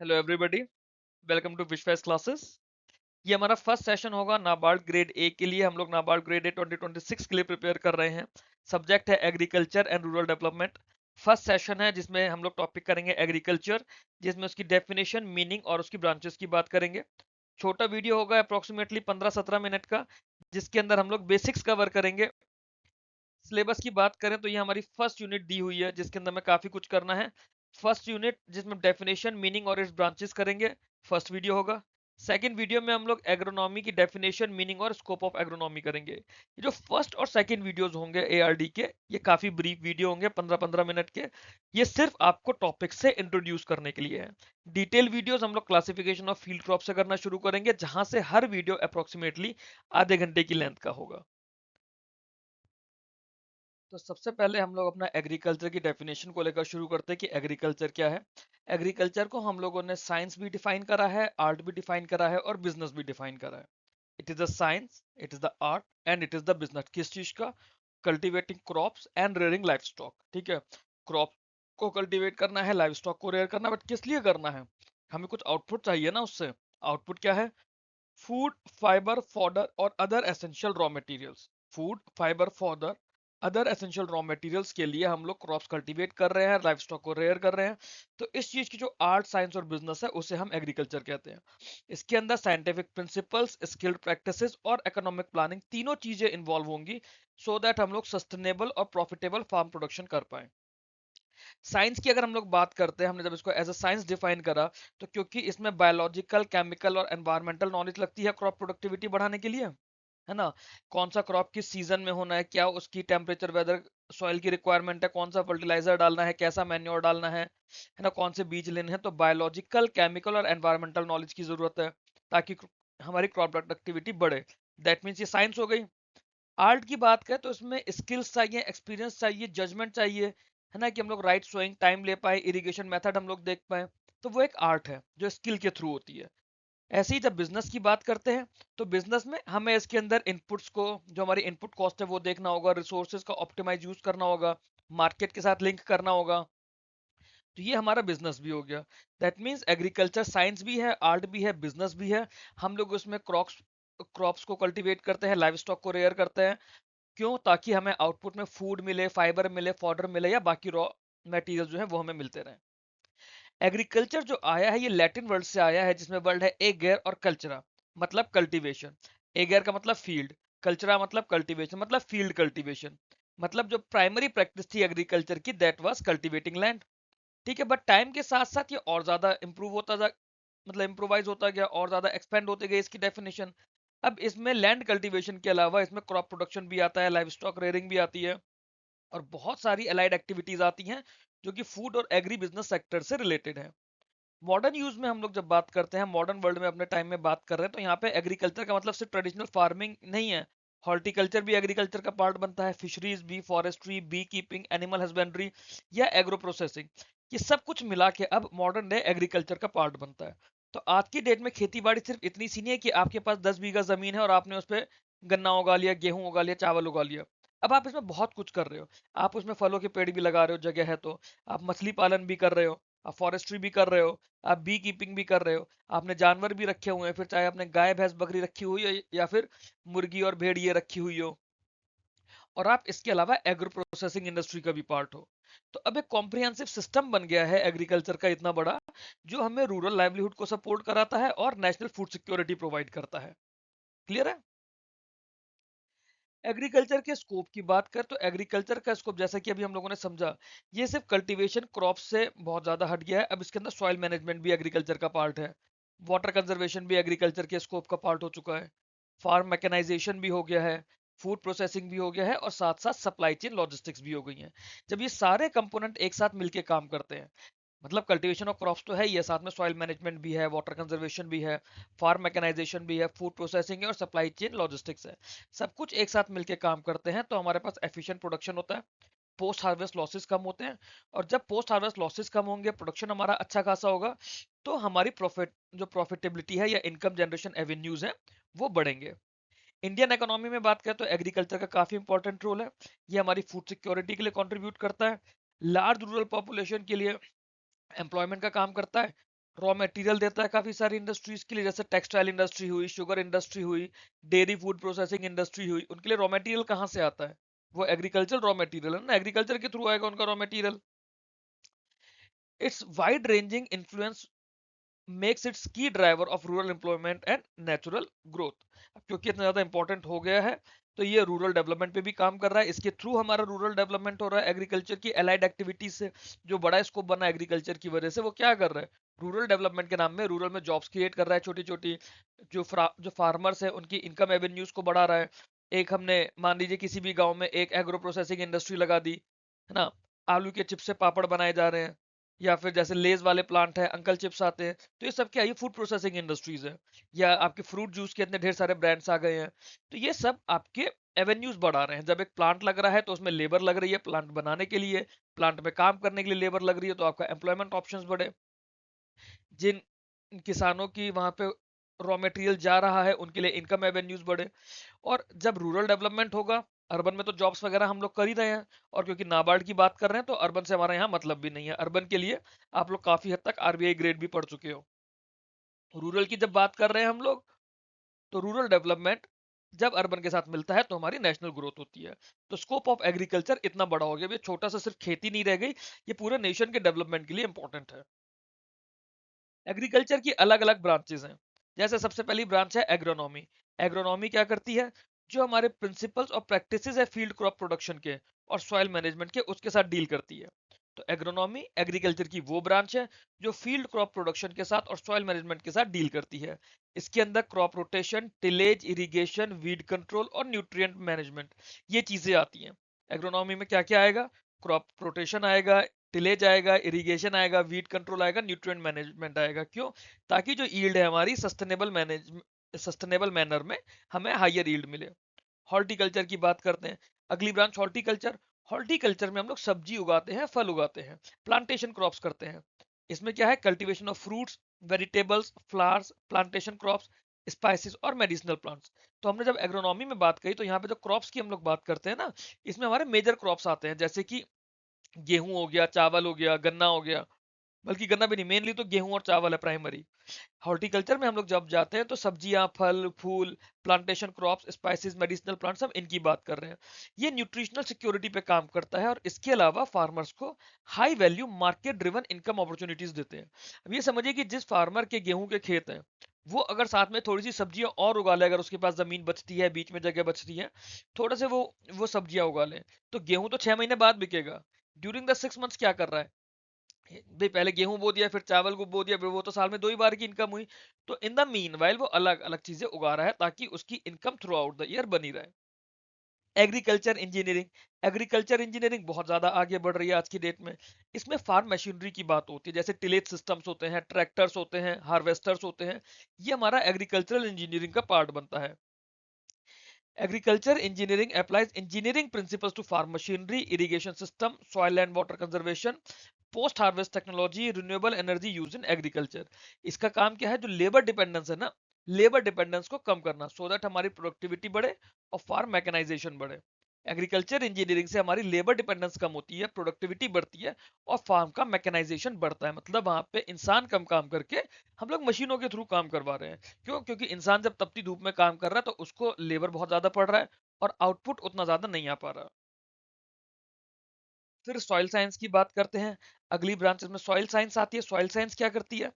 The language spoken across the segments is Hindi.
हेलो एवरीबॉडी, वेलकम टू विश्वास क्लासेस। ये हमारा फर्स्ट सेशन होगा नाबार्ड ग्रेड ए के लिए। हम लोग नाबार्ड ग्रेड ए 2026 के लिए प्रिपेयर कर रहे हैं। सब्जेक्ट है agriculture and rural development. First session है जिसमें हम लोग टॉपिक करेंगे एग्रीकल्चर, जिसमें उसकी डेफिनेशन, मीनिंग और उसकी ब्रांचेस की बात करेंगे। छोटा वीडियो होगा अप्रोक्सीमेटली 15-17 मिनट का, जिसके अंदर हम लोग बेसिक्स कवर करेंगे। सिलेबस की बात करें तो ये हमारी फर्स्ट यूनिट दी हुई है, जिसके अंदर में काफी कुछ करना है। फर्स्ट यूनिट जिसमें डेफिनेशन, मीनिंग और इट्स ब्रांचेस करेंगे, फर्स्ट वीडियो होगा। सेकंड वीडियो में हम लोग एग्रोनॉमी की डेफिनेशन, मीनिंग और स्कोप ऑफ एग्रोनॉमी करेंगे। ये जो फर्स्ट और सेकंड वीडियोस होंगे एआरडी के, ये काफी ब्रीफ वीडियो होंगे, 15-15 मिनट के। ये सिर्फ आपको टॉपिक से इंट्रोड्यूस करने के लिए है। डिटेल वीडियोस हम लोग क्लासिफिकेशन ऑफ फील्ड क्रॉप से करना शुरू करेंगे, जहां से हर वीडियो अप्रोक्सीमेटली आधे घंटे की लेंथ का होगा। तो सबसे पहले हम लोग अपना एग्रीकल्चर की डेफिनेशन को लेकर शुरू करते हैं कि एग्रीकल्चर क्या है। एग्रीकल्चर को हम लोगों ने साइंस भी डिफाइन करा है, आर्ट भी डिफाइन करा है और बिजनेस भी डिफाइन करा है। It is the science, it is the art and it is the business. किस चीज का? Cultivating crops and rearing life stock. ठीक है, क्रॉप को कल्टिवेट करना है, लाइफ स्टॉक को रेयर करना है, बट किस लिए करना है? हमें कुछ आउटपुट चाहिए ना उससे। आउटपुट क्या है? फूड, फाइबर, फॉडर और other essential raw materials. Food, fibre, fodder, other essential raw materials के लिए हम लोग क्रॉप्स कल्टीवेट कर रहे हैं, लाइफ स्टॉक को रेयर कर रहे हैं। तो इस चीज की जो आर्ट, साइंस और बिजनेस है, उसे हम एग्रीकल्चर कहते हैं। इसके अंदर साइंटिफिक प्रिंसिपल्स, स्किल्ड प्रैक्टिसेस और इकोनॉमिक प्लानिंग तीनों चीजें इन्वॉल्व होंगी, सो दैट हम लोग सस्टेनेबल और प्रॉफिटेबल फार्म प्रोडक्शन कर पाए। साइंस की अगर हम लोग बात करते हैं, हमने जब इसको एज अ साइंस डिफाइन करा, तो क्योंकि इसमें बायोलॉजिकल, केमिकल और एनवायरमेंटल नॉलेज लगती है क्रॉप प्रोडक्टिविटी बढ़ाने के लिए, है ना। कौन सा क्रॉप किस सीजन में होना है, क्या उसकी टेम्परेचर, वेदर, सॉइल की रिक्वायरमेंट है, कौन सा फर्टिलाइजर डालना है, कैसा मैन्योर डालना है ना, कौन से बीज लेने हैं। तो बायोलॉजिकल, केमिकल और एनवायरमेंटल नॉलेज की जरूरत है, ताकि हमारी क्रॉप प्रोडक्टिविटी बढ़े। दैट मीन्स ये साइंस हो गई। आर्ट की बात करें तो इसमें स्किल्स चाहिए, एक्सपीरियंस चाहिए, जजमेंट चाहिए, है ना, कि हम लोग राइट सोइंग टाइम ले पाए, इरिगेशन मेथड हम लोग देख पाए। तो वो एक आर्ट है जो स्किल के थ्रू होती है। ऐसे ही जब बिजनेस की बात करते हैं, तो बिजनेस में हमें इसके अंदर इनपुट्स को, जो हमारी इनपुट कॉस्ट है वो देखना होगा, रिसोर्सेज का ऑप्टिमाइज यूज करना होगा, मार्केट के साथ लिंक करना होगा। तो ये हमारा बिजनेस भी हो गया। दैट मीन्स एग्रीकल्चर साइंस भी है, आर्ट भी है, बिजनेस भी है। हम लोग उसमें क्रॉप्स क्रॉप्स को कल्टीवेट करते हैं, लाइव स्टॉक को रेयर करते हैं। क्यों? ताकि हमें आउटपुट में फूड मिले, फाइबर मिले, फॉडर मिले या बाकी रॉ मटेरियल जो है वो हमें मिलते रहे। एग्रीकल्चर जो आया है, ये लैटिन वर्ड से आया है, जिसमें वर्ड है एगर और कल्चरा, मतलब कल्टीवेशन। एगर का मतलब फील्ड, कल्चरा मतलब कल्टीवेशन, मतलब फील्ड कल्टीवेशन। मतलब जो प्राइमरी प्रैक्टिस थी एग्रीकल्चर की, दैट वाज कल्टीवेटिंग लैंड। ठीक है, बट टाइम के साथ साथ ये और ज्यादा इंप्रूव होता जा, मतलब इम्प्रोवाइज होता गया, और ज्यादा एक्सपेंड होते गए इसकी डेफिनेशन। अब इसमें लैंड कल्टीवेशन के अलावा इसमें क्रॉप प्रोडक्शन भी आता है, लाइव स्टॉक रेयरिंग भी आती है, और बहुत सारी अलाइड एक्टिविटीज आती हैं, जो कि फूड और एग्री बिजनेस सेक्टर से रिलेटेड है। मॉडर्न यूज में हम लोग जब बात करते हैं, मॉडर्न वर्ल्ड में अपने टाइम में बात कर रहे हैं, तो यहाँ पे एग्रीकल्चर का मतलब सिर्फ ट्रेडिशनल फार्मिंग नहीं है। हॉर्टिकल्चर भी एग्रीकल्चर का पार्ट बनता है, फिशरीज भी, forestry, beekeeping, animal husbandry या एग्रो प्रोसेसिंग, ये सब कुछ मिला के अब मॉडर्न डे एग्रीकल्चर का पार्ट बनता है। तो आज की डेट में खेती बाड़ी सिर्फ इतनी सी नहीं है कि आपके पास 10 बीघा जमीन है और आपने उस पर गन्ना उगा लिया, गेहूं उगा लिया, चावल उगा लिया। अब आप इसमें बहुत कुछ कर रहे हो। आप उसमें फलों के पेड़ भी लगा रहे हो, जगह है तो। आप मछली पालन भी कर रहे हो, आप फॉरेस्ट्री भी कर रहे हो, आप बी कीपिंग भी कर रहे हो, आपने जानवर भी रखे हुए हैं, फिर चाहे आपने गाय, भैंस, बकरी रखी हुई हो या फिर मुर्गी और भेड़ ये रखी हुई हो, और आप इसके अलावा एग्रो प्रोसेसिंग इंडस्ट्री का भी पार्ट हो। तो अब एक कॉम्प्रिहेंसिव सिस्टम बन गया है एग्रीकल्चर का इतना बड़ा, जो हमें रूरल लाइवलीहुड को सपोर्ट कराता है और नेशनल फूड सिक्योरिटी प्रोवाइड करता है। क्लियर है? एग्रीकल्चर के स्कोप की बात कर तो एग्रीकल्चर का स्कोप, जैसा कि अभी हम लोगों ने समझा, ये सिर्फ कल्टीवेशन क्रॉप से बहुत ज्यादा हट गया है। अब इसके अंदर सॉइल मैनेजमेंट भी एग्रीकल्चर का पार्ट है, वाटर कंजर्वेशन भी एग्रीकल्चर के स्कोप का पार्ट हो चुका है, फार्म मैकेनाइजेशन भी हो गया है, फूड प्रोसेसिंग भी हो गया है, और साथ साथ सप्लाई चेन लॉजिस्टिक्स भी हो गई हैं। जब ये सारे कंपोनेंट एक साथ मिलके काम करते हैं, मतलब कल्टीवेशन ऑफ क्रॉप्स तो है ही है, साथ में सॉइल मैनेजमेंट भी है, वाटर कंजर्वेशन भी है, फार्म मैकेनाइजेशन भी है, फूड प्रोसेसिंग है और सप्लाई चेन लॉजिस्टिक्स है। सब कुछ एक साथ मिलके काम करते हैं, तो हमारे पास एफिशिएंट प्रोडक्शन होता है, पोस्ट हार्वेस्ट लॉसेस कम होते हैं। और जब पोस्ट हार्वेस्ट लॉसेस कम होंगे, प्रोडक्शन हमारा अच्छा खासा होगा, तो हमारी प्रॉफिटेबिलिटी है या इनकम जनरेशन एवेन्यूज है, वो बढ़ेंगे। इंडियन इकोनॉमी में बात करें तो एग्रीकल्चर का काफी इंपॉर्टेंट रोल है। ये हमारी फूड सिक्योरिटी के लिए कंट्रीब्यूट करता है, लार्ज रूरल पॉपुलेशन के लिए एम्प्लॉयमेंट का काम करता है, रॉ मटेरियल देता है काफी सारी इंडस्ट्रीज के लिए, जैसे टेक्सटाइल इंडस्ट्री हुई, शुगर इंडस्ट्री हुई, डेयरी फूड प्रोसेसिंग इंडस्ट्री हुई। उनके लिए रॉ मटेरियल कहाँ से आता है? वो एग्रीकल्चर रॉ मटेरियल है ना, एग्रीकल्चर के थ्रू आएगा उनका raw material. Its wide ranging influence makes its key driver of rural employment and natural growth. अब क्योंकि इतना ज्यादा इंपॉर्टेंट हो गया है, तो ये रूरल डेवलपमेंट पे भी काम कर रहा है। इसके थ्रू हमारा रूरल डेवलपमेंट हो रहा है एग्रीकल्चर की एलाइड एक्टिविटीज से। जो बड़ा स्कोप बना एग्रीकल्चर की वजह से, वो क्या कर रहा है? रूरल डेवलपमेंट के नाम में रूरल में जॉब्स क्रिएट कर रहा है, छोटी छोटी। जो फार्मर्स है उनकी इनकम एवेन्यूज को बढ़ा रहा है। एक हमने मान लीजिए किसी भी गांव में एक एग्रो प्रोसेसिंग इंडस्ट्री लगा दी, है ना, आलू के चिप्स से पापड़ बनाए जा रहे हैं, या फिर जैसे लेज वाले प्लांट है, अंकल चिप्स आते हैं, तो ये सब क्या है? ये फूड प्रोसेसिंग इंडस्ट्रीज है। या आपके फ्रूट जूस के इतने ढेर सारे ब्रांड्स आ गए हैं, तो ये सब आपके एवेन्यूज बढ़ा रहे हैं। जब एक प्लांट लग रहा है तो उसमें लेबर लग रही है प्लांट बनाने के लिए, प्लांट में काम करने के लिए लेबर लग रही है, तो आपका एम्प्लॉयमेंट ऑप्शंस बढ़े। जिन किसानों की वहां पे रॉ मटेरियल जा रहा है उनके लिए इनकम एवेन्यूज बढ़े। और जब रूरल डेवलपमेंट होगा, अर्बन में तो जॉब्स वगैरह हम लोग कर ही रहे हैं, और क्योंकि नाबार्ड की बात कर रहे हैं तो अर्बन से हमारा यहाँ मतलब भी नहीं है। अर्बन के लिए आप लोग काफी हद तक आरबीआई ग्रेड भी पढ़ चुके हो। रूरल की जब बात कर रहे हैं हम लोग, तो रूरल डेवलपमेंट जब अर्बन के साथ मिलता है तो हमारी नेशनल ग्रोथ होती है। तो स्कोप ऑफ एग्रीकल्चर इतना बड़ा हो गया, ये छोटा सा सिर्फ खेती नहीं रह गई, ये पूरे नेशन के डेवलपमेंट के लिए इंपॉर्टेंट है। एग्रीकल्चर की अलग अलग ब्रांचेस हैं। जैसे सबसे पहली ब्रांच है एग्रोनॉमी। एग्रोनॉमी क्या करती है? जो हमारे प्रिंसिपल्स और प्रैक्टिसेस है फील्ड क्रॉप प्रोडक्शन के और सॉइल मैनेजमेंट के, उसके साथ डील करती है। तो एग्रोनॉमी एग्रीकल्चर की वो ब्रांच है जो फील्ड क्रॉप प्रोडक्शन के साथ और सॉइल मैनेजमेंट के साथ डील करती है। इसके अंदर crop rotation, tillage, irrigation, weed control और न्यूट्रिएंट मैनेजमेंट, ये चीजें आती हैं। एग्रोनॉमी में क्या क्या आएगा? क्रॉप रोटेशन आएगा, टिलेज आएगा, इरिगेशन आएगा, वीड कंट्रोल आएगा, न्यूट्रिएंट मैनेजमेंट आएगा। क्यों? ताकि जो यील्ड है हमारी सस्टेनेबल मैनर में हमें हायर यील्ड मिले। हॉर्टिकल्चर की बात करते हैं, अगली ब्रांच हॉर्टिकल्चर। हॉर्टिकल्चर में हम लोग सब्जी उगाते हैं, फल उगाते हैं, प्लांटेशन क्रॉप्स करते हैं। इसमें क्या है? Cultivation of fruits, vegetables, flowers, plantation crops, spices और मेडिसिनल प्लांट्स। तो हमने जब एग्रोनॉमी में बात कही, तो यहाँ पे जो क्रॉप्स की हम लोग बात करते हैं ना, इसमें हमारे मेजर क्रॉप्स आते हैं, जैसे कि गेहूं हो गया, चावल हो गया, गन्ना हो गया। बल्कि गन्ना भी नहीं, मेनली तो गेहूं और चावल है प्राइमरी। हॉर्टिकल्चर में हम लोग जब जाते हैं तो सब्जियां, फल फूल, plantation crops, spices, medicinal plants, हम इनकी बात कर रहे हैं। ये न्यूट्रिशनल सिक्योरिटी पे काम करता है, और इसके अलावा फार्मर्स को high value market driven income opportunities देते हैं। अब ये समझिए कि जिस फार्मर के गेहूं के खेत हैं, वो अगर साथ में थोड़ी सी सब्जियां और उगा ले, अगर उसके पास जमीन बचती है, बीच में जगह बचती है, थोड़े से वो सब्जियां उगा ले, तो गेहूं तो 6 महीने बाद बिकेगा। ड्यूरिंग द 6 मंथ्स क्या कर रहा है भाई? पहले गेहूं बो दिया, फिर चावल को बो दिया, फिर वो तो साल में 2 ही बार की इनकम हुई। तो इन द मीन वाइल वो अलग अलग चीजें उगा रहा है, ताकि उसकी income through out the year बनी रहे। Agriculture engineering. एग्रीकल्चर इंजीनियरिंग बहुत ज्यादा आगे बढ़ रही है आज की डेट में। इसमें फार्म मशीनरी की बात होती है, जैसे टिलेज सिस्टम्स होते हैं, ट्रैक्टर्स होते हैं, हार्वेस्टर्स होते हैं। ये हमारा एग्रीकल्चरल इंजीनियरिंग का पार्ट बनता है। Agriculture engineering applies engineering principles to farm machinery, irrigation system, soil and water conservation, post harvest technology, renewable energy use in agriculture. इसका काम क्या है? जो लेबर डिपेंडेंस है ना, लेबर डिपेंडेंस को कम करना, सो दैट हमारी प्रोडक्टिविटी बढ़े और फार्म मैकेनाइजेशन बढ़े। एग्रीकल्चर इंजीनियरिंग से हमारी लेबर डिपेंडेंस कम होती है, प्रोडक्टिविटी बढ़ती है, और फार्म का मैकेनाइजेशन बढ़ता है। मतलब वहां पे इंसान कम काम करके हम लोग मशीनों के थ्रू काम करवा रहे हैं। क्यों? क्योंकि इंसान जब तपती धूप में काम कर रहा है, तो उसको लेबर बहुत ज्यादा पड़ रहा है, और आउटपुट उतना ज्यादा नहीं आ पा रहा। फिर सॉइल साइंस की बात करते हैं, अगली ब्रांच में सॉइल साइंस आती है। सॉइल साइंस क्या करती है?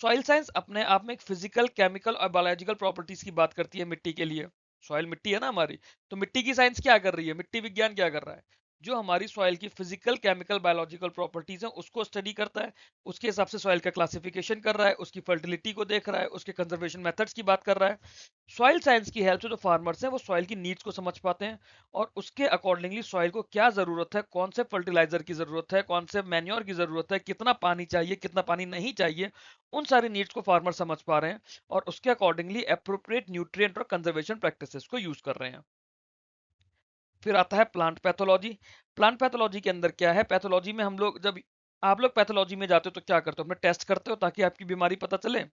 सॉइल साइंस अपने आप में एक फिजिकल, केमिकल और बायोलॉजिकल प्रॉपर्टीज की बात करती है मिट्टी के लिए। सॉइल मिट्टी है ना हमारी, तो मिट्टी की साइंस क्या कर रही है? मिट्टी विज्ञान क्या कर रहा है? जो हमारी सॉइल की फिजिकल, केमिकल, बायोलॉजिकल प्रॉपर्टीज हैं उसको स्टडी करता है। उसके हिसाब से सॉइल का क्लासिफिकेशन कर रहा है, उसकी फर्टिलिटी को देख रहा है, उसके कंजर्वेशन मेथड्स की बात कर रहा है। सॉइल साइंस की हेल्प से जो फार्मर्स हैं वो सॉइल की नीड्स को समझ पाते हैं, और उसके अकॉर्डिंगली सॉइल को क्या जरूरत है, कौन से फर्टिलाइजर की जरूरत है, कौन से मैन्योर की जरूरत है, कितना पानी चाहिए, कितना पानी नहीं चाहिए, उन सारी नीड्स को फार्मर समझ पा रहे हैं, और उसके अकॉर्डिंगली अप्रोप्रिएट न्यूट्रिएंट और कंजर्वेशन प्रैक्टिसेस को यूज कर रहे हैं। फिर आता है प्लांट पैथोलॉजी। प्लांट पैथोलॉजी के अंदर क्या है? पैथोलॉजी में हम लोग जब आप लोग पैथोलॉजी में जाते हो तो क्या करते हो? अपने टेस्ट करते हो ताकि आपकी बीमारी पता चले।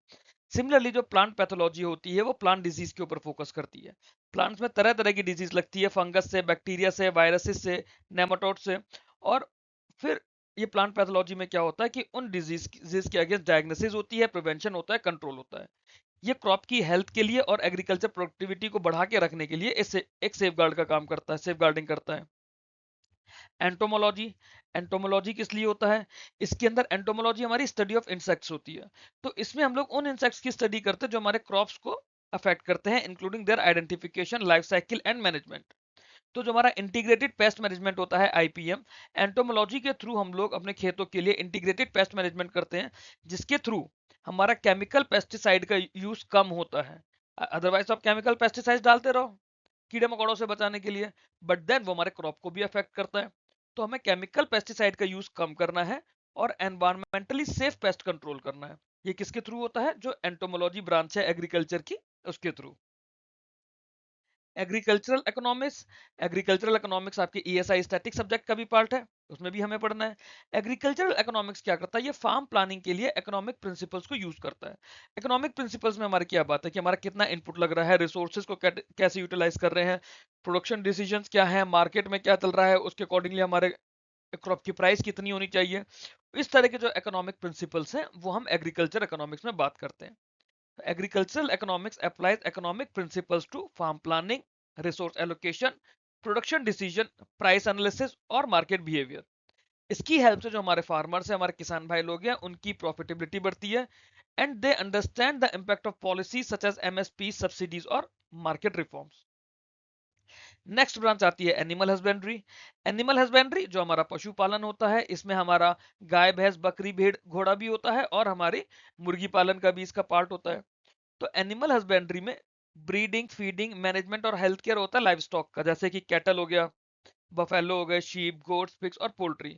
सिमिलरली जो प्लांट पैथोलॉजी होती है वो प्लांट डिजीज के ऊपर फोकस करती है। प्लांट्स में तरह तरह की डिजीज लगती है, फंगस से, बैक्टीरिया से, वायरसेस से, नेमाटोड से। और फिर ये प्लांट पैथोलॉजी में क्या होता है कि उन डिजीज के अगेंस्ट डायग्नोसिस होती है, प्रिवेंशन होता है, कंट्रोल होता है। ये क्रॉप की हेल्थ के लिए और एग्रीकल्चर प्रोडक्टिविटी को बढ़ा के रखने के लिए इससे एक सेफ गार्ड का काम करता है, सेफ गार्डिंग करता है। एंटोमोलॉजी, एंटोमोलॉजी किस लिए होता है? इसके अंदर एंटोमोलॉजी हमारी स्टडी ऑफ इंसेक्ट्स होती है। तो इसमें हम लोग उन इंसेक्ट्स की स्टडी करते हैं जो हमारे क्रॉप्स को अफेक्ट करते हैं, including there identification, life cycle and management. तो जो हमारा इंटीग्रेटेड पेस्ट मैनेजमेंट होता है, आईपीएम, एंटोमोलॉजी के थ्रू हम लोग अपने खेतों के लिए इंटीग्रेटेड पेस्ट मैनेजमेंट करते हैं, जिसके थ्रू हमारा केमिकल पेस्टिसाइड का यूज कम होता है। अदरवाइज तो आप केमिकल पेस्टिसाइड डालते रहो कीड़े मकोड़ों से बचाने के लिए, बट देन वो हमारे क्रॉप को भी अफेक्ट करता है। तो हमें केमिकल पेस्टिसाइड का यूज कम करना है और एनवायरमेंटली सेफ पेस्ट कंट्रोल करना है। ये किसके थ्रू होता है? जो एंटोमोलॉजी ब्रांच है एग्रीकल्चर की, उसके through. Agricultural economics, agricultural economics आपके ईएसआई स्टैटिक सब्जेक्ट का भी पार्ट है, उसमें भी हमें पढ़ना है। एग्रीकल्चरल इकोनॉमिक्स क्या करता है? ये फार्म प्लानिंग के लिए इकोनॉमिक प्रिंसिपल्स को यूज करता है। इकोनॉमिक प्रिंसिपल्स में हमारी क्या बात है कि हमारा कितना इनपुट लग रहा है, रिसोर्सेज को कैसे यूटिलाइज कर रहे हैं, प्रोडक्शन डिसीजंस क्या है, मार्केट में क्या चल रहा है, उसके अकॉर्डिंगली हमारे क्रॉप की प्राइस कितनी होनी चाहिए। इस तरह के जो इकोनॉमिक प्रिंसिपल्स हैं वो हम एग्रीकल्चर इकोनॉमिक्स में बात करते हैं। Agricultural economics applies economic principles to farm planning, resource allocation, production decision, price analysis और market behavior। इसकी हेल्प से जो हमारे फार्मर्स हैं, हमारे किसान भाई लोग हैं, उनकी प्रॉफिटेबिलिटी बढ़ती है and they understand the impact of policy such as MSP, subsidies और मार्केट रिफॉर्म्स। नेक्स्ट ब्रांच आती है एनिमल हस्बेंड्री। एनिमल हस्बेंड्री जो हमारा पशुपालन होता है, इसमें हमारा गाय भैंस बकरी भेड़ घोड़ा भी होता है और हमारे मुर्गी पालन का भी इसका पार्ट होता है। तो एनिमल हस्बेंड्री में ब्रीडिंग, फीडिंग, मैनेजमेंट और हेल्थ केयर होता है लाइव स्टॉक का, जैसे कि कैटल हो गया, बफेलो हो गए, शीप, गोट्स, पिग्स और पोल्ट्री।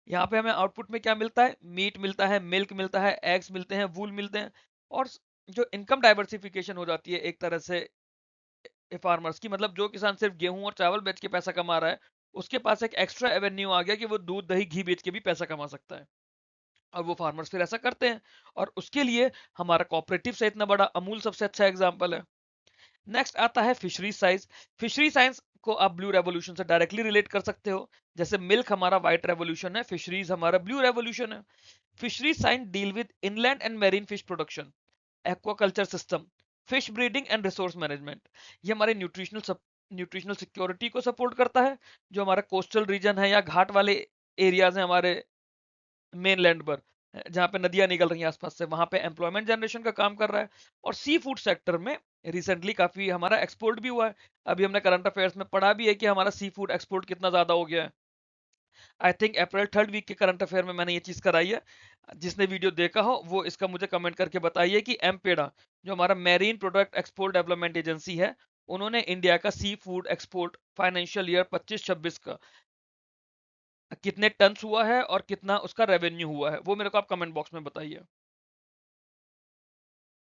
यहाँ पे हमें आउटपुट में क्या मिलता है? मीट मिलता है, मिल्क मिलता है, एग्स मिलते हैं, वूल मिलते हैं। और जो इनकम डाइवर्सिफिकेशन हो जाती है एक तरह से फार्मर्स की, मतलब जो किसान सिर्फ गेहूं और चावल बेच के पैसा कमा रहा है, उसके पास एक एक्स्ट्रा एवेन्यू आ गया कि वो दूध दही घी बेच के भी पैसा कमा सकता है। और वो फार्मर्स फिर ऐसा करते हैं, और उसके लिए हमारा कोऑपरेटिव से इतना बड़ा अमूल सबसे अच्छा एग्जाम्पल है। नेक्स्ट आता है फिशरी साइंस। फिशरी साइंस को आप ब्लू रेवोल्यूशन से डायरेक्टली रिलेट कर सकते हो। जैसे मिल्क हमारा व्हाइट रेवोल्यूशन है, फिशरीज हमारा ब्लू रेवोल्यूशन है। Fishery science deal with inland and marine fish production, aquaculture system, fish breeding and resource management. ये हमारे न्यूट्रिशनल सिक्योरिटी को सपोर्ट करता है। जो हमारा कोस्टल रीजन है या घाट वाले एरियाज हैं हमारे मेन लैंड पर, जहाँ पे नदियां निकल रही हैं आसपास से, वहां पे एम्प्लॉयमेंट जनरेशन का काम कर रहा है। और सी फूड सेक्टर में रिसेंटली काफी हमारा एक्सपोर्ट भी हुआ है। अभी हमने करंट अफेयर्स में पढ़ा भी है कि हमारा सी फूड एक्सपोर्ट कितना ज्यादा हो गया है। I think April third week के करंट अफेयर में मैंने ये चीज कराई है। जिसने वीडियो देखा हो वो इसका मुझे कमेंट करके बताइए कि एमपेडा, जो हमारा marine product export development agency है, उन्होंने इंडिया का sea food export financial year 25-26 का कितने टन हुआ है और कितना उसका रेवेन्यू हुआ है, वो मेरे को आप कमेंट बॉक्स में बताइए।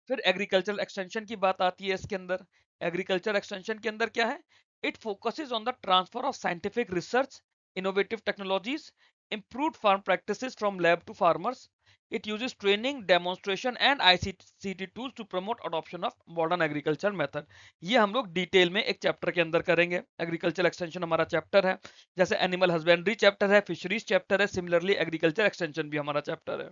फिर एग्रीकल्चरल एक्सटेंशन की बात आती है इसके अंदर। एग्रीकल्चर एक्सटेंशन के अंदर क्या है? It focuses on the transfer of scientific research, innovative technologies, improved farm practices from lab to farmers. It uses training, demonstration and ICT tools to promote adoption of modern agriculture method. ये हम लोग डिटेल में एक चैप्टर के अंदर करेंगे। एग्रीकल्चर एक्सटेंशन हमारा चैप्टर है, जैसे एनिमल हस्बेंड्री चैप्टर है, फिशरीज चैप्टर है, सिमिलरली एग्रीकल्चर एक्सटेंशन भी हमारा चैप्टर है।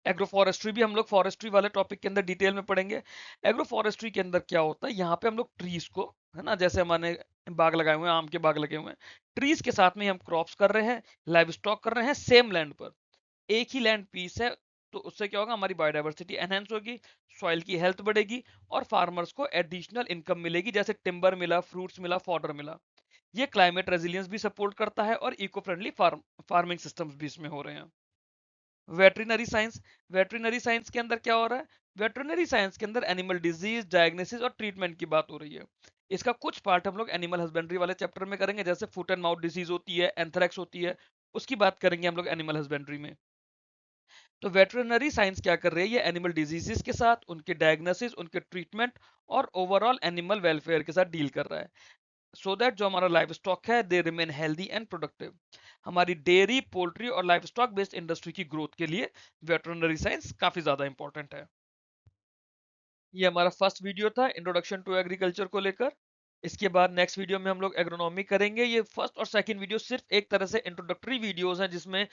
एग्रो फॉरेस्ट्री भी हम लोग फॉरेस्ट्री वाले टॉपिक के अंदर डिटेल में पढ़ेंगे। एग्रो फॉरेस्ट्री के अंदर क्या होता है? यहाँ पे हम लोग ट्रीज को, है ना, जैसे हमारे बाग लगाए हुए हैं, आम के बाग लगे हुए हैं, ट्रीज के साथ में हम क्रॉप्स कर रहे हैं, लाइव स्टॉक कर रहे हैं सेम लैंड पर, एक ही लैंड पीस है। तो उससे क्या होगा? हमारी बायोडाइवर्सिटी एनहेंस होगी, सॉइल की हेल्थ बढ़ेगी और फार्मर्स को एडिशनल इनकम मिलेगी, जैसे टिम्बर मिला, फ्रूट्स मिला, फॉडर मिला। ये क्लाइमेट रेजिलियंस भी सपोर्ट करता है और इको फ्रेंडली फार्मिंग सिस्टम्स भी इसमें हो रहे हैं। वेटरिनरी साइंस, वेटरिनरी साइंस के अंदर क्या हो रहा है? वेटरिनरी साइंस के अंदर एनिमल डिजीज, डायग्नोसिस और ट्रीटमेंट की बात हो रही है। इसका कुछ पार्ट हम लोग एनिमल हस्बेंड्री वाले चैप्टर में करेंगे, जैसे फुट एंड माउथ डिजीज होती है, एंथ्रेक्स होती है, उसकी बात करेंगे हम लोग एनिमल हस्बेंड्री में। तो वेटरिनरी साइंस क्या कर रही है? ये एनिमल डिजीजेस के साथ, उनके डायग्नोसिस, उनके ट्रीटमेंट और ओवरऑल एनिमल वेलफेयर के साथ डील कर रहा है, सो दैट जो हमारा लाइव स्टॉक है they remain healthy and productive. हमारी डेयरी, पोल्ट्री और लाइव स्टॉक बेस्ड इंडस्ट्री की ग्रोथ के लिए वेटरनरी साइंस काफी ज्यादा इंपॉर्टेंट है। ये हमारा फर्स्ट वीडियो था इंट्रोडक्शन टू एग्रीकल्चर को लेकर। इसके बाद नेक्स्ट वीडियो में हम लोग एग्रोनॉमी करेंगे। ये फर्स्ट और सेकंड वीडियो सिर्फ एक तरह से इंट्रोडक्टरी वीडियोस हैं, जिसमें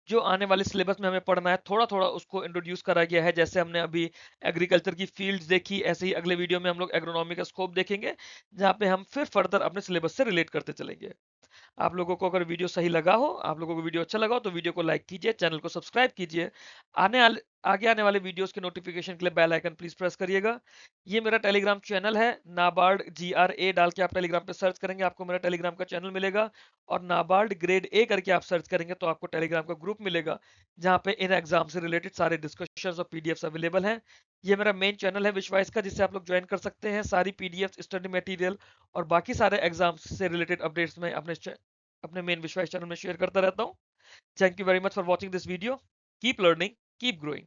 जो आने वाले सिलेबस में हमें पढ़ना है थोड़ा थोड़ा उसको इंट्रोड्यूस करा गया है। जैसे हमने अभी एग्रीकल्चर की फील्ड्स देखी, ऐसे ही अगले वीडियो में हम लोग एग्रोनॉमी का स्कोप देखेंगे, जहाँ पे हम फिर फर्दर अपने सिलेबस से रिलेट करते चलेंगे। आप लोगों को अगर वीडियो सही लगा हो, आप लोगों को वीडियो अच्छा लगा हो, तो वीडियो को लाइक कीजिए, चैनल को सब्सक्राइब कीजिए। आगे आने वाले वीडियोस के नोटिफिकेशन के लिए बेल आइकन प्लीज प्रेस करिएगा। ये मेरा टेलीग्राम चैनल है, नाबार्ड GRA डाल के आप टेलीग्राम पे सर्च करेंगे, आपको मेरा टेलीग्राम का चैनल मिलेगा। और नाबार्ड ग्रेड ए करके आप सर्च करेंगे तो आपको टेलीग्राम का ग्रुप मिलेगा, जहाँ पे इन एग्जाम से रिलेटेड सारे डिस्कशंस और पीडीएफ्स अवेलेबल हैं। ये मेरा मेन चैनल है विश्वास का, जिससे आप लोग ज्वाइन कर सकते हैं। सारी पीडीएफ, स्टडी मटेरियल और बाकी सारे एग्जाम्स से रिलेटेड अपडेट्स में अपने मेन विश्वास चैनल में शेयर करता रहता हूँ। Thank you very much for watching this video. Keep learning, keep growing.